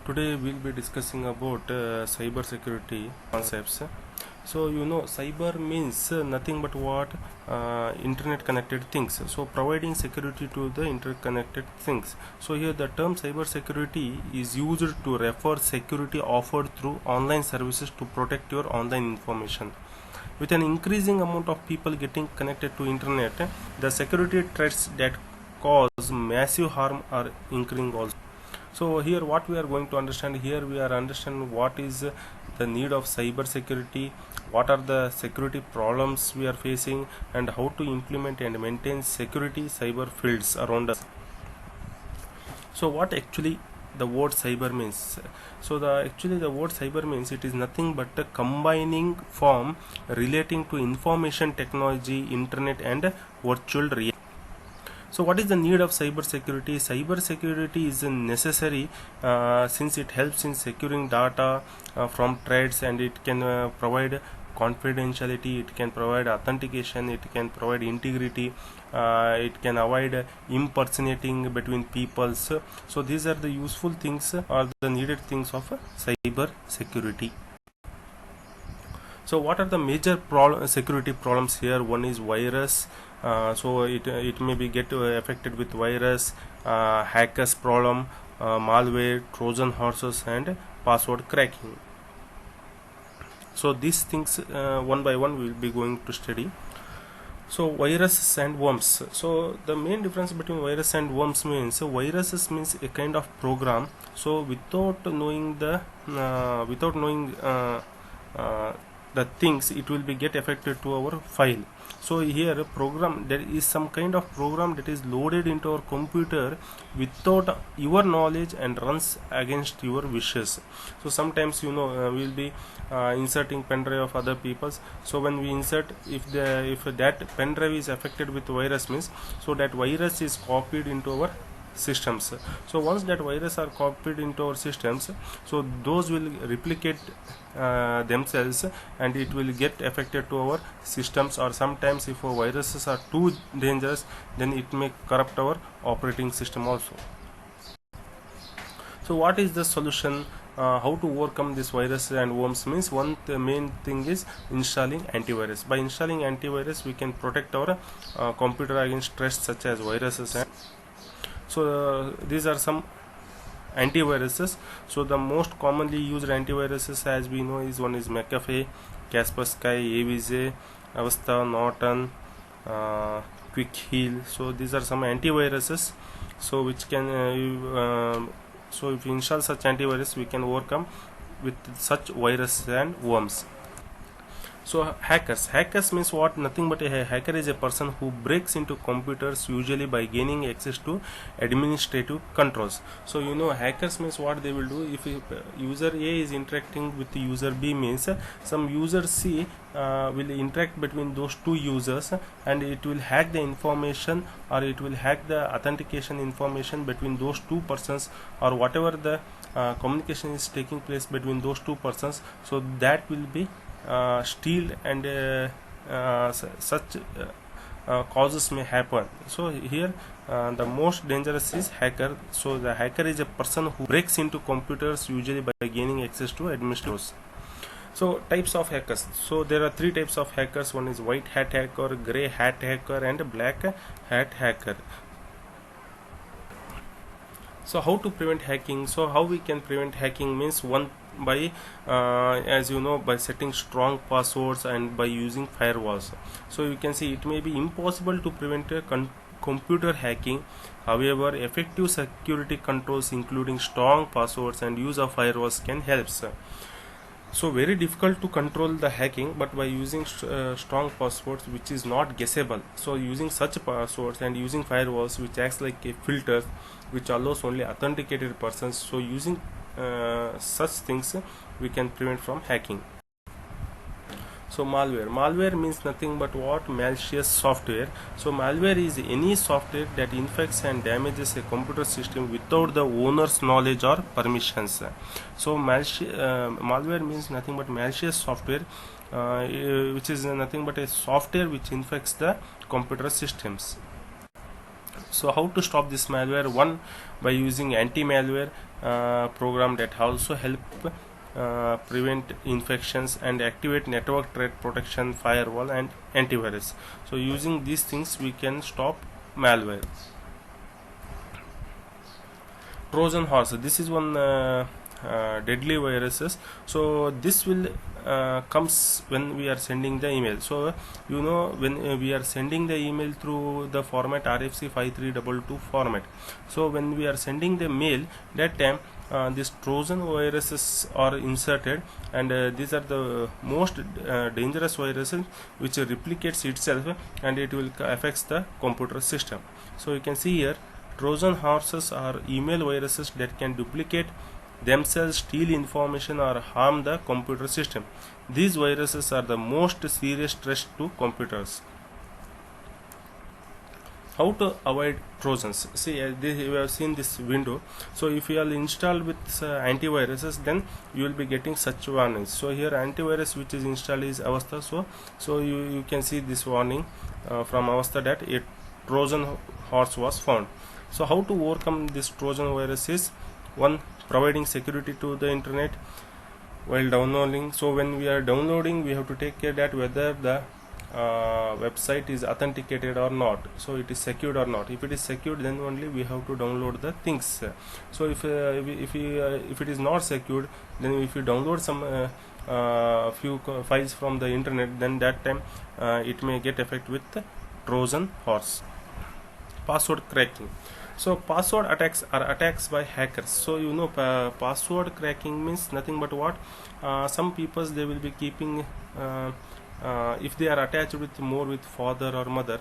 Today we'll be discussing about cyber security concepts. So cyber means nothing but what internet connected things. So providing security to the interconnected things. So here the term cyber security is used to refer security offered through online services to protect your online information. With an increasing amount of people getting connected to internet, the security threats that cause massive harm are increasing also. So here what we are going to understand, here we are understanding what is the need of cyber security, what are the security problems we are facing, and how to implement and maintain security cyber fields around us. So what actually the word cyber means? So the word cyber means it is nothing but a combining form relating to information technology, internet and virtual reality. So what is the need of cyber security? Cyber security is necessary since it helps in securing data from threats, and it can provide confidentiality, it can provide authentication, it can provide integrity, it can avoid impersonating between peoples. So these are the useful things or the needed things of cyber security. So what are the major security problems here? One is virus. So it may be get affected with virus, hackers problem, malware, Trojan horses, and password cracking. So these things one by one we will be going to study. So viruses and worms. So the main difference between virus and worms means viruses means a kind of program. So without knowing the things, it will be get affected to our file. So here program, there is some kind of program that is loaded into our computer without your knowledge and runs against your wishes. So sometimes we'll be inserting pen drive of other people's. So when we insert, if that pen drive is affected with virus means, so that virus is copied into our systems. So once that virus are copied into our systems, so those will replicate themselves, and it will get affected to our systems. Or sometimes if our viruses are too dangerous, then it may corrupt our operating system also. So what is the solution? How to overcome this virus and worms means, the main thing is installing antivirus. By installing antivirus, we can protect our computer against threats such as viruses. And so these are some antiviruses. So the most commonly used antiviruses, as we know, is one is McAfee, Kaspersky, Avise, Avast, Norton, Quick Heal. So these are some antiviruses. So which can so if you install such antivirus, we can overcome with such viruses and worms. So hackers means what? Nothing but a hacker is a person who breaks into computers, usually by gaining access to administrative controls. So hackers means what they will do. If user A is interacting with the user B, means some user C will interact between those two users, and it will hack the information, or it will hack the authentication information between those two persons, or whatever the communication is taking place between those two persons. So that will be steal, and such causes may happen. So here the most dangerous is hacker. So the hacker is a person who breaks into computers, usually by gaining access to administrators. So types of hackers. So there are three types of hackers. One is white hat hacker, gray hat hacker, and black hat hacker. So how to prevent hacking? So how we can prevent hacking means, one, by as you know, by setting strong passwords and by using firewalls. So you can see it may be impossible to prevent a computer hacking. However, effective security controls, including strong passwords and use of firewalls, can help. So very difficult to control the hacking, but by using strong passwords which is not guessable. So using such passwords and using firewalls which acts like a filter which allows only authenticated persons. So using such things, we can prevent from hacking. So malware means nothing but what? Malicious software. So malware is any software that infects and damages a computer system without the owner's knowledge or permissions. So malware means nothing but malicious software, which is nothing but a software which infects the computer systems. So how to stop this malware? One, by using anti-malware program that also help prevent infections and activate network threat protection, firewall and antivirus. So using these things we can stop malware. Trojan horse, this is one deadly viruses. So this will comes when we are sending the email. So you know, when we are sending the email through the format RFC 5322 format, so when we are sending the mail, that time these Trojan viruses are inserted, and these are the most dangerous viruses which replicates itself, and it will affects the computer system. So you can see here, Trojan horses are email viruses that can duplicate themselves, steal information or harm the computer system. These viruses are the most serious threat to computers. How to avoid Trojans? See, we have seen this window. So if you are installed with antiviruses, then you will be getting such warnings. So here antivirus which is installed is Avast. So you can see this warning from Avast that a Trojan horse was found. So how to overcome this Trojan virus is, one, providing security to the internet while downloading. So when we are downloading, we have to take care that whether the website is authenticated or not, so it is secured or not. If it is secured, then only we have to download the things. So if it is not secured, then if you download some few files from the internet, then that time it may get affected with the Trojan horse. Password cracking. So password attacks are attacks by hackers. So you know, password cracking means nothing but what, some people they will be keeping if they are attached with more with father or mother,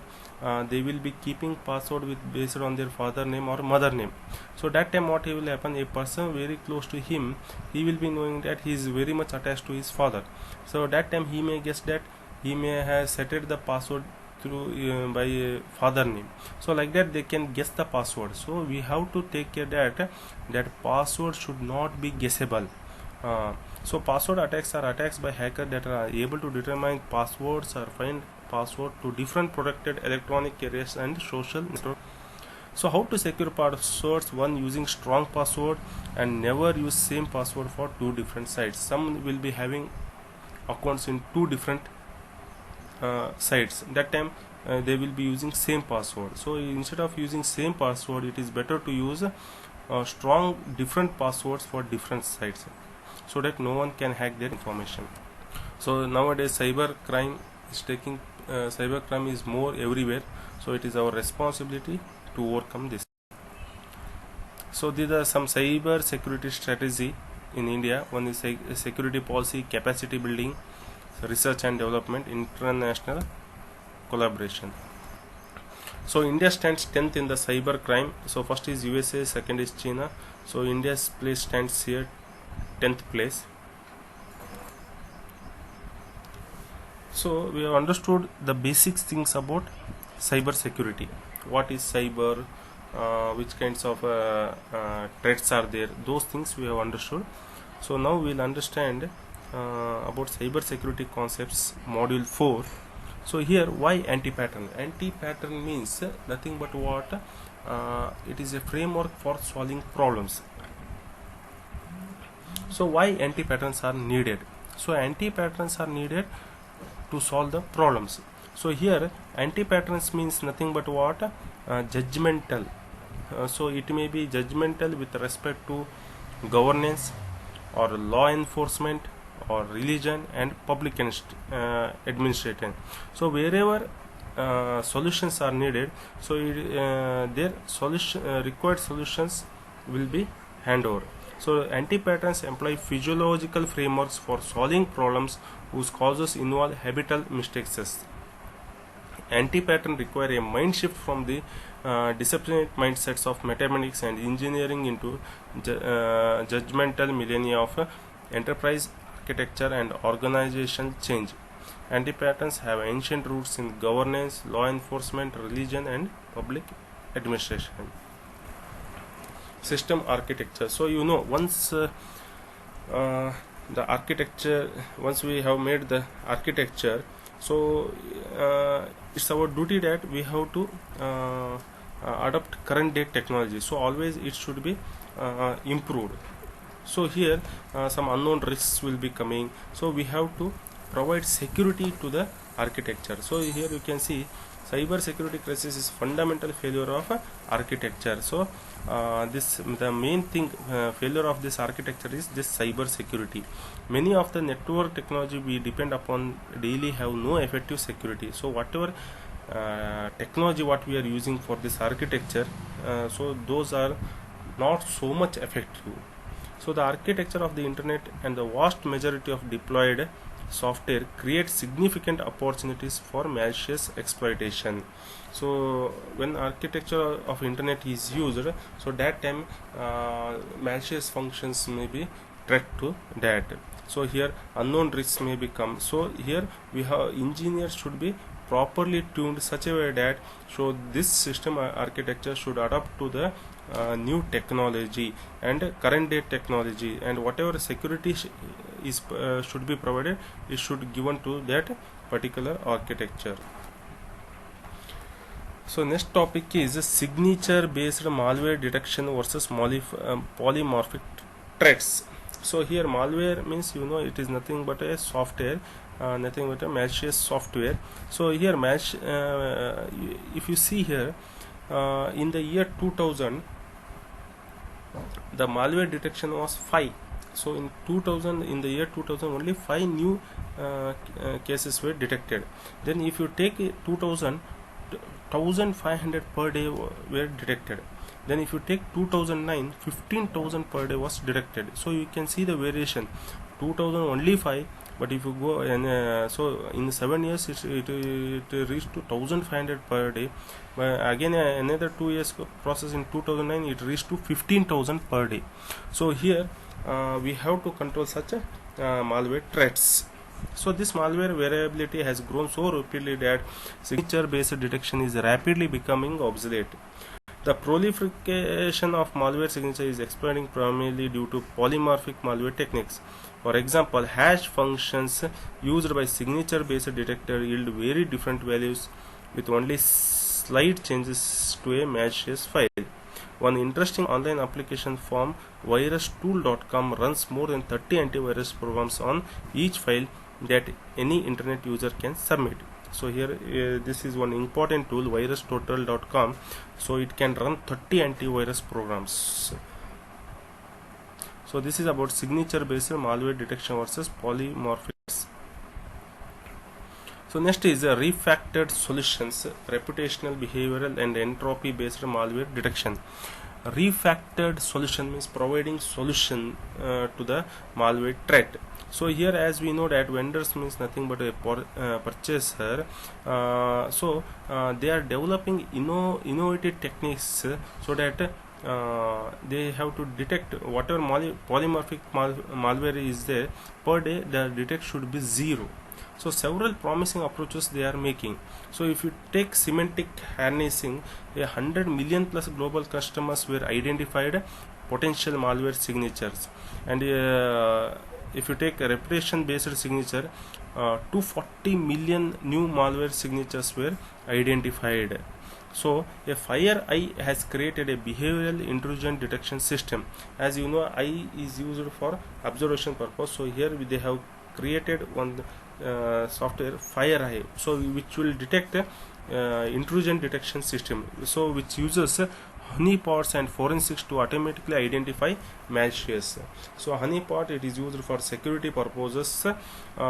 they will be keeping password with based on their father name or mother name. So that time what will happen, a person very close to him, he will be knowing that he is very much attached to his father. So that time he may guess that he may have set the password through by father name. So like that they can guess the password. So we have to take care that password should not be guessable. So password attacks are attacks by hackers that are able to determine passwords or find password to different protected electronic carriers and social networks. So how to secure passwords? One, using strong password, and never use same password for two different sites. Some will be having accounts in two different sites. That time they will be using same password. So instead of using same password, it is better to use strong different passwords for different sites, so that no one can hack their information. So nowadays cyber crime is more everywhere, so it is our responsibility to overcome this. So these are some cyber security strategy in India. One is security policy, capacity building, research and development, international collaboration. So India stands 10th in the cyber crime. So first is USA, second is China. So India's place stands here 10th place. So we have understood the basic things about cyber security. What is cyber, which kinds of threats are there, those things we have understood. So now we will understand about cyber security concepts, module 4. So here, why anti-pattern? Anti-pattern means nothing but what, it is a framework for solving problems. So why anti-patterns are needed? So anti-patterns are needed to solve the problems. So here anti-patterns means nothing but what, judgmental. So it may be judgmental with respect to governance or law enforcement or religion and public administration. So wherever solutions are needed, so their solution required solutions will be handed over. So anti-patterns employ physiological frameworks for solving problems whose causes involve habitual mistakes. Anti-pattern require a mind shift from the disciplined mindsets of mathematics and engineering into judgmental millennia of enterprise architecture and organization change. Anti-patterns have ancient roots in governance, law enforcement, religion and public administration. System architecture. So you know, once the architecture, once we have made the architecture, so it's our duty that we have to adopt current day technology. So always it should be improved. So here some unknown risks will be coming, so we have to provide security to the architecture. So here you can see cyber security crisis is fundamental failure of architecture. So the main thing, failure of this architecture is this cyber security. Many of the network technology we depend upon daily have no effective security. So whatever technology what we are using for this architecture, so those are not so much effective. So the architecture of the internet and the vast majority of deployed software create significant opportunities for malicious exploitation. So when architecture of internet is used, so that time malicious functions may be threat to that. So here unknown risks may become. So here we have engineers should be properly tuned such a way that so this system architecture should adapt to the new technology and current day technology, and whatever security is should be provided, it should given to that particular architecture. So next topic is signature based malware detection versus polymorphic threats. So here malware means it is nothing but a software, nothing but a malicious software. So here if you see here in the year 2000 the malware detection was 5. So in the year 2000 only 5 new cases were detected. Then if you take 1500 per day were detected. Then if you take 2009, 15,000 per day was detected. So you can see the variation. 2000 only 5, but if you go and so in 7 years it reached to 1500 per day. But again another 2 years process, in 2009 it reached to 15,000 per day. So here we have to control such malware threats. So this malware variability has grown so rapidly that signature based detection is rapidly becoming obsolete. The proliferation of malware signature is expanding primarily due to polymorphic malware techniques. For example, hash functions used by signature based detector yield very different values with only slight changes to a malicious file. One interesting online application firm, virustool.com, runs more than 30 antivirus programs on each file that any internet user can submit. So here this is one important tool, virustotal.com. So it can run 30 antivirus programs. So this is about signature based malware detection versus polymorphics. So next is refactored solutions, reputational, behavioral and entropy based malware detection. Refactored solution means providing solution to the malware threat. So here as we know that vendors means nothing but a purchaser. So they are developing innovative techniques so that they have to detect whatever polymorphic malware is there per day. The detect should be 0. So several promising approaches they are making. So if you take semantic harnessing, 100 million plus global customers were identified potential malware signatures, and if you take a reputation based signature, 240 million new malware signatures were identified. So a FireEye has created a behavioral intrusion detection system. As you know, eye is used for observation purpose. So here they have created one software FireEye, so which will detect intrusion detection system. So which uses honeypots and forensics to automatically identify malicious. So honeypot, it is used for security purposes.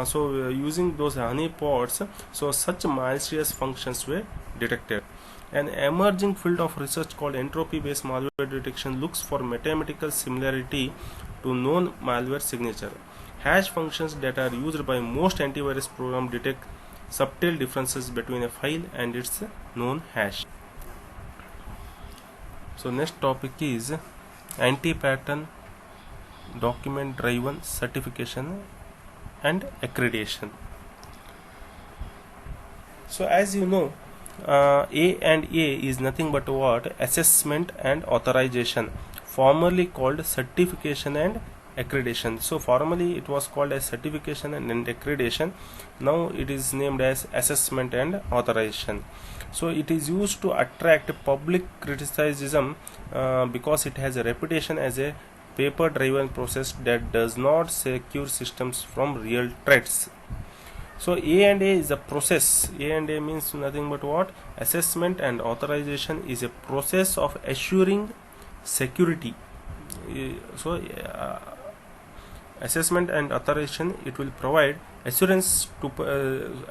So using those honeypots, so such malicious functions were detected. An emerging field of research called entropy based malware detection looks for mathematical similarity to known malware signature. Hash functions that are used by most antivirus programs detect subtle differences between a file and its known hash. So next topic is anti-pattern document driven certification and accreditation. So as you know, A&A is nothing but what? Assessment and authorization, formerly called certification and accreditation. So formerly it was called as certification and accreditation. Now it is named as assessment and authorization. So it is used to attract public criticism because it has a reputation as a paper driven process that does not secure systems from real threats. So A&A is a process. A&A means nothing but what? Assessment and authorization is a process of assuring security. So assessment and authorization, it will provide assurance to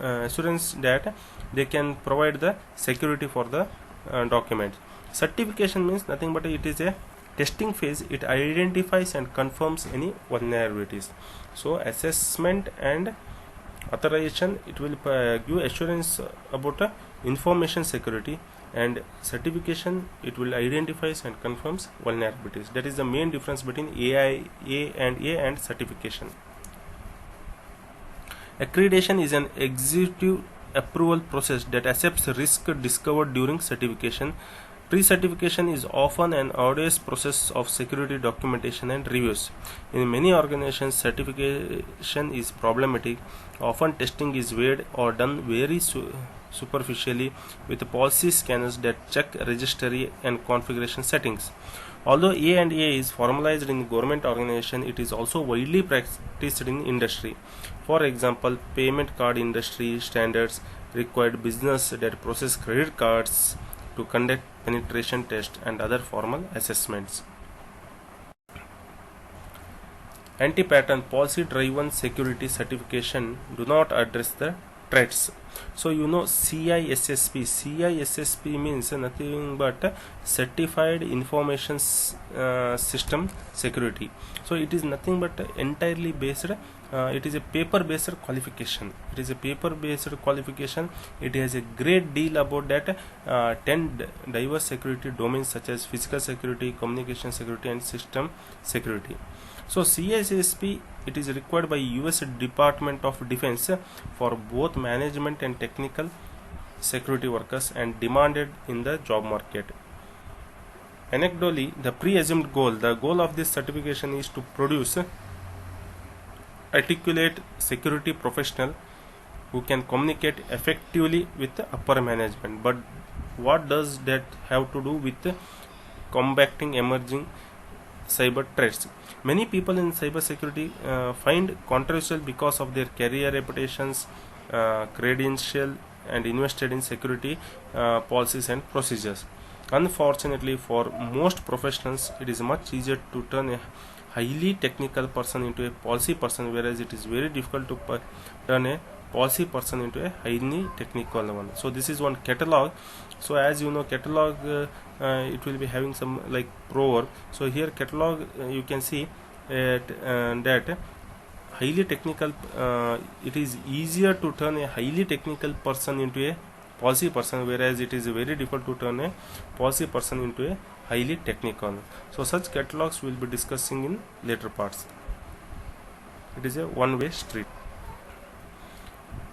assurance that they can provide the security for the document. Certification means nothing but it is a testing phase. It identifies and confirms any vulnerabilities. So assessment and authorization, it will give assurance about information security, and certification, it will identifies and confirms vulnerabilities. That is the main difference between A&A and certification. Accreditation is an executive approval process that accepts risk discovered during certification. Pre-certification is often an arduous process of security documentation and reviews. In many organizations, certification is problematic. Often testing is weird or done very superficially with policy scanners that check registry and configuration settings. Although A&A is formalized in government organization, it is also widely practiced in industry. For example, payment card industry standards required business that process credit cards to conduct penetration tests and other formal assessments. Anti-pattern policy-driven security certification do not address the threats. So CISSP. CISSP means nothing but Certified Information System Security. So it is nothing but entirely based. It is a paper-based qualification. It is a paper-based qualification. It has a great deal about that 10 diverse security domains such as physical security, communication security, and system security. So CISSP, it is required by US Department of Defense for both management and technical security workers and demanded in the job market. Anecdotally, the goal of this certification is to produce articulate security professional who can communicate effectively with the upper management. But what does that have to do with combating emerging cyber threats? Many people in cybersecurity find controversial because of their career reputations, credential, and invested in security policies and procedures. Unfortunately, for most professionals, it is much easier to turn a highly technical person into a policy person, whereas it is very difficult to turn a policy person into a highly technical one. So this is one catalog. So as you know, catalog it will be having some like proverb. So here catalog you can see that highly technical, it is easier to turn a highly technical person into a policy person, whereas it is very difficult to turn a policy person into a highly technical. So such catalogs we will be discussing in later parts. It is a one-way street.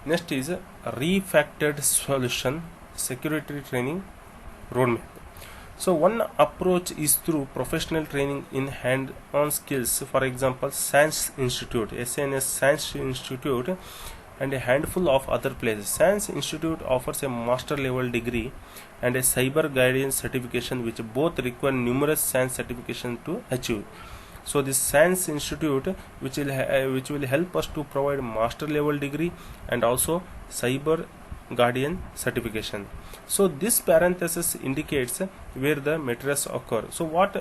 Next is a refactored solution security training roadmap. So one approach is through professional training in hand-on skills. For example, SANS Institute, SANS Institute, and a handful of other places. SANS Institute offers a master level degree and a cyber guidance certification, which both require numerous SANS certifications to achieve. So this SANS Institute, which will help us to provide master level degree and also cyber guardian certification. So this parenthesis indicates where the materials occur. So what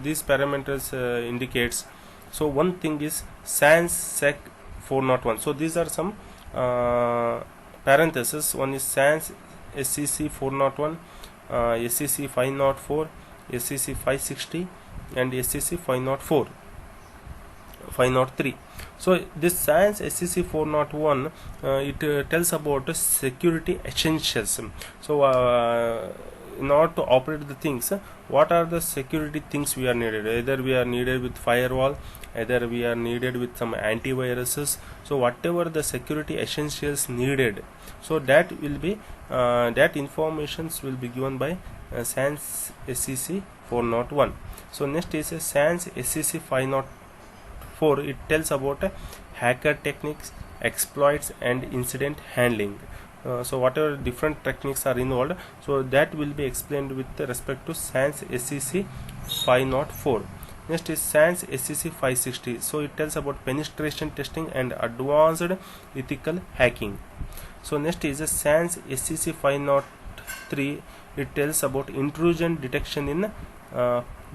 these parameters indicates? So one thing is SANS Sec 401. So these are some parentheses. One is SANS SCC 401, SCC 504, SCC 560, and SCC 503. So this SANS SCC 401 it tells about security essentials. So in order to operate the things, what are the security things we are needed? Either we are needed with firewall, either we are needed with some antiviruses. So whatever the security essentials needed, so that will be that informations will be given by SANS SCC 401. So next is SANS SCC 4 it tells about hacker techniques, exploits and incident handling. So whatever different techniques are involved, so that will be explained with respect to SANS SEC 504. Next is SANS SEC 560. So it tells about penetration testing and advanced ethical hacking. So next is a SANS SEC 503. It tells about intrusion detection in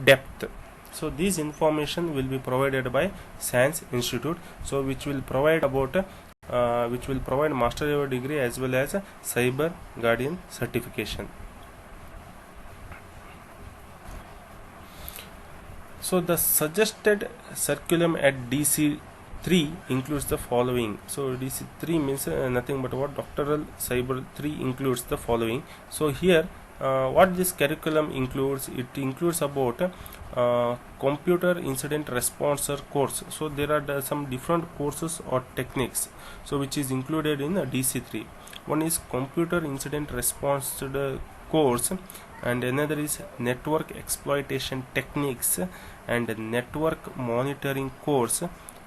depth. So this information will be provided by SANS Institute, so which will provide master level degree as well as a cyber guardian certification. So the suggested curriculum at DC3 includes the following. So DC3 means nothing but what doctoral cyber 3 includes the following. So here what this curriculum includes, it includes about computer incident response course. So there are some different courses or techniques, so which is included in DC3. One is computer incident response course, and another is network exploitation techniques and network monitoring course,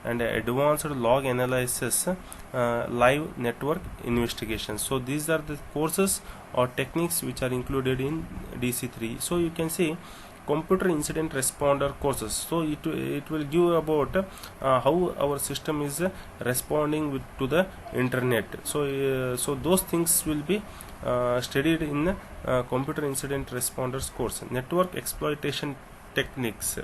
and advanced log analysis, live network investigation. So these are the courses or techniques which are included in DC3. So you can see computer incident responder courses. So it will give about how our system is responding to the internet. So so those things will be studied in computer incident responders course. Network exploitation techniques.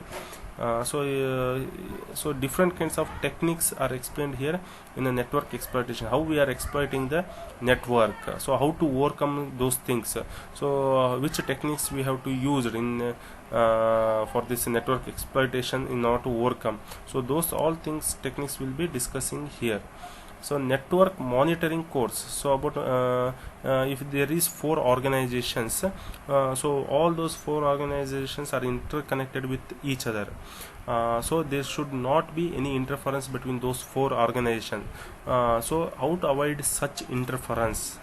So different kinds of techniques are explained here in the network exploitation, how we are exploiting the network, so how to overcome those things, so which techniques we have to use in for this network exploitation in order to overcome. So those all things techniques will be discussing here. So network monitoring course, so about if there is 4 organizations, so all those 4 organizations are interconnected with each other, so there should not be any interference between those 4 organizations. So how to avoid such interference,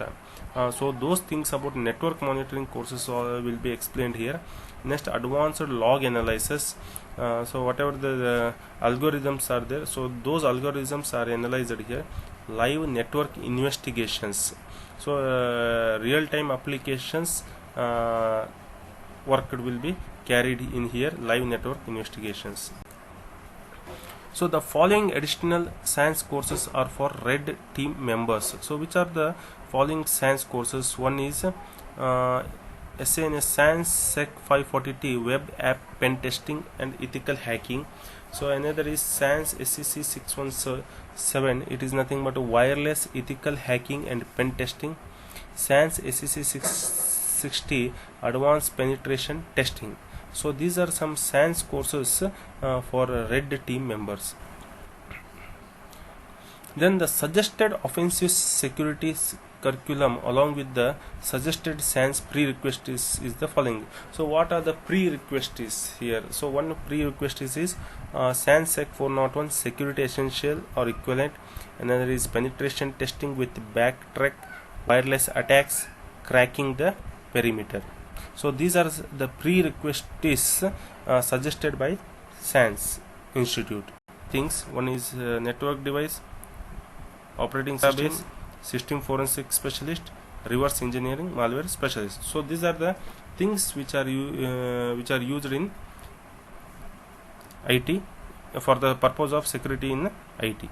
so those things about network monitoring courses will be explained here. Next, advanced log analysis. So whatever the algorithms are there, so those algorithms are analyzed here. Live network investigations, so real-time applications work will be carried in here, live network investigations. So the following additional SANS courses are for red team members. So which are the following SANS courses? One is SANS SEC 540T web app pen testing and ethical hacking. So another is SANS SEC 617, it is nothing but wireless ethical hacking and pen testing. SANS SEC 660 advanced penetration testing. So these are some SANS courses for red team members. Then the suggested offensive security curriculum along with the suggested SANS prerequisites is the following. So what are the prerequisites here? So one prerequisite is SANS SEC 401 security essential or equivalent. Another is penetration testing with backtrack, wireless attacks, cracking the perimeter. So these are the prerequisites suggested by SANS Institute. Things, one is network device, operating system forensic specialist, reverse engineering, malware specialist. So these are the things which are used in IT for the purpose of security in IT.